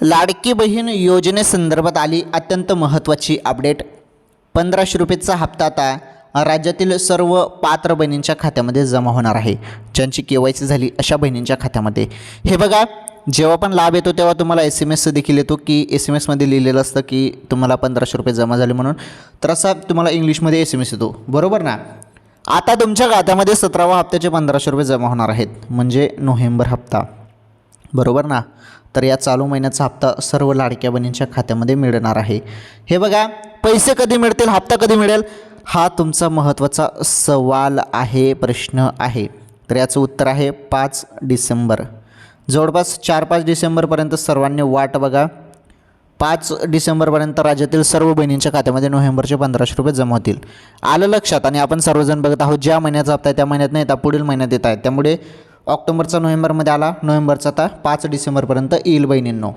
लाडकी बहीण योजनेसंदर्भात आली अत्यंत महत्त्वाची अपडेट. 1500 रुपयेचा हप्ता आता राज्यातील सर्व पात्र बहिणींच्या खात्यामध्ये जमा होणार आहे. ज्यांची KYC झाली अशा बहिणींच्या खात्यामध्ये. हे बघा, जेव्हा पण लाभ येतो तेव्हा तुम्हाला SMS देखील येतो की SMS लिहिलेलं असतं की तुम्हाला 1500 रुपये जमा झाले म्हणून. तर असा तुम्हाला इंग्लिशमध्ये SMS येतो, बरोबर ना. आता तुमच्या खात्यामध्ये 17व्या हप्त्याचे 1500 रुपये जमा होणार आहेत, म्हणजे नोव्हेंबर हप्ता, बरोबर ना. तर या चालू महिन्याचा हप्ता सर्व लाडक्या बहिणींच्या खात्यामध्ये मिळणार आहे. हे बघा, पैसे कधी मिळतील, हप्ता कधी मिळेल, हा तुमचा महत्त्वाचा सवाल आहे, प्रश्न आहे. तर याचं उत्तर आहे 5 डिसेंबर. जवळपास 4-5 डिसेंबरपर्यंत सर्वांनी वाट बघा. 5 डिसेंबरपर्यंत राज्यातील सर्व बहिणींच्या खात्यामध्ये नोव्हेंबरचे 1500 रुपये जमा होतील. आलं लक्षात. आणि आपण सर्वजण बघत आहोत, ज्या महिन्याचा हप्ता आहे त्या महिन्यात नाही, आता पुढील महिन्यात येत आहे. त्यामुळे ऑक्टोबरचा नोव्हेंबरमध्ये आला, नोव्हेंबरचा आता 5 डिसेंबरपर्यंत येईल बहिणींनो.